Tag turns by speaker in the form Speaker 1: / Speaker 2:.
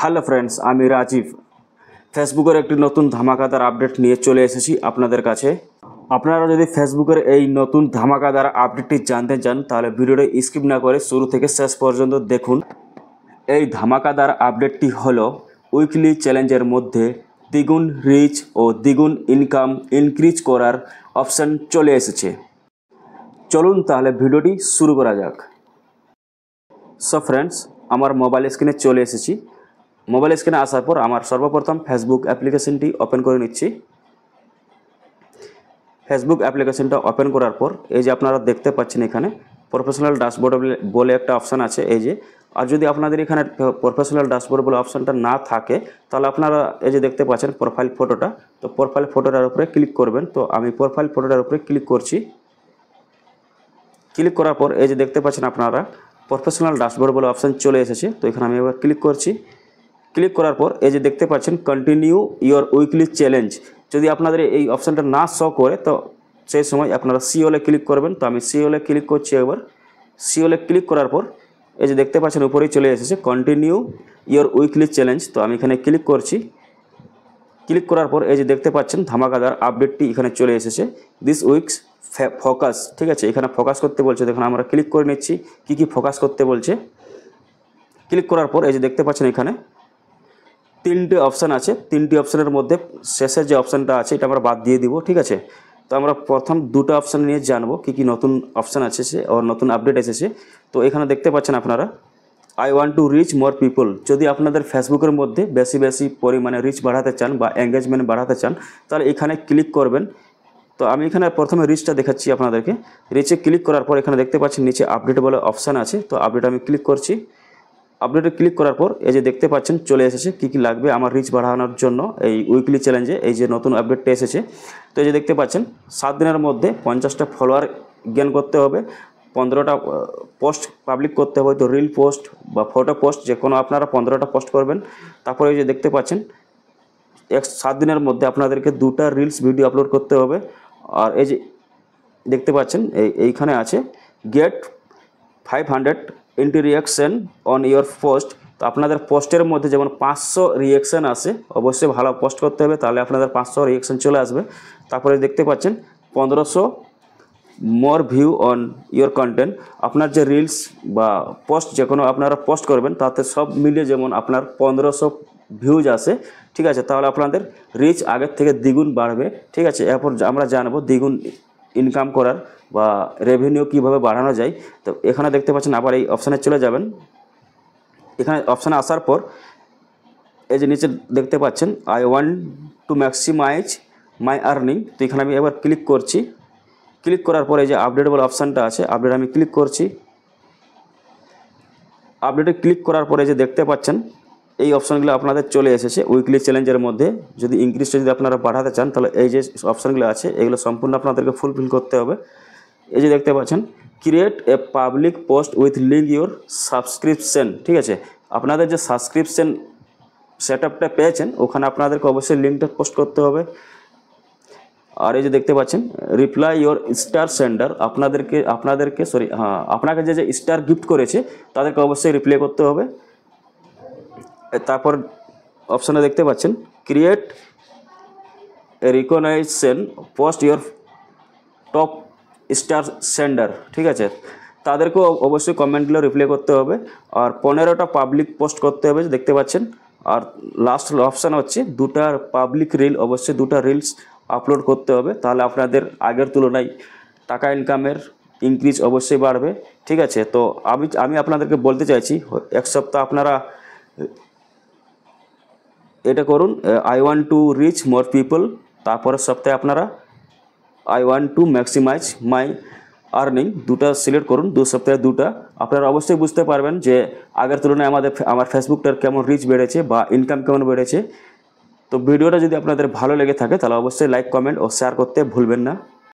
Speaker 1: Hello friends, আমি রাজীব। ফেসবুকের একটি নতুন ধামাকাদার আপডেট নিয়ে চলে এসেছি আপনাদের কাছে। আপনারা যদি ফেসবুকের এই নতুন ধামাকাদার আপডেটটি জানতে চান তাহলে ভিডিওটি স্কিপ না করে শুরু থেকে শেষ পর্যন্ত দেখুন। এই ধামাকাদার আপডেটটি হলো উইকলি চ্যালেঞ্জের মধ্যে দ্বিগুণ রিচ ও দ্বিগুণ ইনকাম ইনক্রিজ করার অপশান চলে এসেছে। চলুন তাহলে ভিডিওটি শুরু করা যাক। সো ফ্রেন্ডস, আমার মোবাইল স্ক্রিনে চলে এসেছি। মোবাইল স্ক্রিনে আসার পর আমার সর্বপ্রথম ফেসবুক অ্যাপ্লিকেশনটি ওপেন করে নিচ্ছি। ফেসবুক অ্যাপ্লিকেশনটা ওপেন করার পর এই যে আপনারা দেখতে পাচ্ছেন এখানে প্রফেশনাল ড্যাশবোর্ড বলে একটা অপশান আছে এই যে। আর যদি আপনাদের এখানে প্রফেশনাল ড্যাশবোর্ড বলে অপশানটা না থাকে তাহলে আপনারা এই যে দেখতে পাচ্ছেন প্রোফাইল ফটোটা, তো প্রোফাইল ফটোটার উপরে ক্লিক করবেন। তো আমি প্রোফাইল ফটোটার উপরে ক্লিক করছি। ক্লিক করার পর এই যে দেখতে পাচ্ছেন আপনারা প্রফেশনাল ড্যাশবোর্ড বলে অপশান চলে এসেছে। তো এখানে আমি এবার ক্লিক করছি। ক্লিক করার পর এই যে দেখতে পাচ্ছেন কন্টিনিউ ইওর উইকলি চ্যালেঞ্জ। যদি আপনাদের এই অপশানটা না শো করে তো সেই সময় আপনারা সিওলে ক্লিক করবেন। তো আমি সিওলে ক্লিক করছি একবার। সিওলে ক্লিক করার পর এই যে দেখতে পাচ্ছেন উপরেই চলে এসেছে কন্টিনিউ ইওর উইকলি চ্যালেঞ্জ। তো আমি এখানে ক্লিক করছি। ক্লিক করার পর এই যে দেখতে পাচ্ছেন ধামাকাদার আপডেটটি এখানে চলে এসেছে, দিস উইকস ফোকাস। ঠিক আছে, এখানে ফোকাস করতে বলছে। দেখুন আমরা ক্লিক করে নিচ্ছি কী ফোকাস করতে বলছে। ক্লিক করার পর এই যে দেখতে পাচ্ছেন এখানে তিনটে অপশান আছে। তিনটি অপশানের মধ্যে শেষের যে অপশানটা আছে এটা আমরা বাদ দিয়ে দিব। ঠিক আছে, তো আমরা প্রথম দুটো অপশান নিয়ে জানবো কী নতুন অপশান আছে ও নতুন আপডেট এসেছে। তো এখানে দেখতে পাচ্ছেন আপনারা I want to reach more people. যদি আপনাদের ফেসবুকের মধ্যে বেশি পরিমাণে রিচ বাড়াতে চান বা এঙ্গেজমেন্ট বাড়াতে চান তাহলে এখানে ক্লিক করবেন। তো আমি এখানে প্রথমে রিচটা দেখাচ্ছি আপনাদেরকে। রিচে ক্লিক করার পর এখানে দেখতে পাচ্ছেন নিচে আপডেট বলে অপশান আছে। তো আপডেট আমি ক্লিক করছি। আপডেটে ক্লিক করার পর এই যে দেখতে পাচ্ছেন চলে এসেছে কী লাগবে আমার রিচ বাড়ানোর জন্য এই উইকলি চ্যালেঞ্জে এই যে নতুন আপডেটটা এসেছে। তো এই যে দেখতে পাচ্ছেন 7 দিনের মধ্যে 50টা ফলোয়ার গেইন করতে হবে, 15টা পোস্ট পাবলিক করতে হবে, তো রিল পোস্ট বা ফটো পোস্ট যে কোনো আপনারা 15টা পোস্ট করবেন। তারপরে এই যে দেখতে পাচ্ছেন 7 দিনের মধ্যে আপনাদেরকে 2টা রিলস ভিডিও আপলোড করতে হবে। আর এই যে দেখতে পাচ্ছেন এইখানে আছে get 500 interaction on your post. তো আপনাদের পোস্টের মধ্যে যেমন 500 রিয়াকশান আসে, অবশ্যই ভালো পোস্ট করতে হবে তাহলে আপনাদের 500 রিয়াকশান চলে আসবে। তারপরে দেখতে পাচ্ছেন 1500 মোর ভিউ অন ইয়োর কন্টেন্ট। আপনার যে রিলস বা পোস্ট যে কোনো আপনারা পোস্ট করবেন তাতে সব মিলিয়ে যেমন আপনার 1500 ভিউজ আসে। ঠিক আছে, তাহলে আপনাদের রিচ আগের থেকে দ্বিগুণ বাড়বে। ঠিক আছে, এরপর আমরা জানবো দ্বিগুণ ইনকাম করার বা রেভিনিউ কীভাবে বাড়ানো যায়। তো এখানে দেখতে পাচ্ছেন আবার এই অপশানে চলে যাবেন। এখানে অপশানে আসার পর এই যে নিচে দেখতে পাচ্ছেন I want to maximize my earning. তো এখানে আমি এবার ক্লিক করছি। ক্লিক করার পরে এই যে আপডেট বলে অপশানটা আছে, আপডেট আমি ক্লিক করছি। আপডেটে ক্লিক করার পরে যে দেখতে পাচ্ছেন এই অপশানগুলো আপনাদের চলে এসেছে উইকলি চ্যালেঞ্জের মধ্যে। যদি ইনক্রিজটা যদি আপনারা বাড়াতে চান তাহলে এই যে অপশানগুলো আছে এগুলো সম্পূর্ণ আপনাদেরকে ফুলফিল করতে হবে। এই যে দেখতে পাচ্ছেন create a public post with link your subscription. ঠিক আছে, আপনাদের যে সাবস্ক্রিপশন সেট আপটা পেয়েছেন ওখানে আপনাদেরকে অবশ্যই লিঙ্কটা পোস্ট করতে হবে। আর এই যে দেখতে পাচ্ছেন রিপ্লাই ইয়োর স্টার সেন্ডার। আপনাকে যে স্টার গিফট করেছে তাদেরকে অবশ্যই রিপ্লাই করতে হবে। তারপর অপশানে দেখতে পাচ্ছেন create a recognition post your top star sender. ঠিক আছে, তাদেরকেও অবশ্যই কমেন্টগুলো রিপ্লাই করতে হবে। আর 15টা পাবলিক পোস্ট করতে হবে দেখতে পাচ্ছেন। আর লাস্ট অপশান হচ্ছে 2টা পাবলিক রিল, অবশ্যই 2টা রিলস আপলোড করতে হবে। তাহলে আপনাদের আগের তুলনায় টাকা ইনকামের ইনক্রিজ অবশ্যই বাড়বে। ঠিক আছে, তো আমি আপনাদেরকে বলতে চাইছি 1 সপ্তাহ আপনারা এটা করুন I want to reach more people. তারপরের সপ্তাহে আপনারা I want to maximize my earning. 2টা সিলেক্ট করুন, 2 সপ্তাহে 2টা। আপনারা অবশ্যই বুঝতে পারবেন যে আগের তুলনায় আমার ফেসবুকটার কেমন রিচ বেড়েছে বা ইনকাম কেমন বেড়েছে। তো ভিডিওটা যদি আপনাদের ভালো লেগে থাকে তাহলে অবশ্যই লাইক, কমেন্ট ও শেয়ার করতে ভুলবেন না।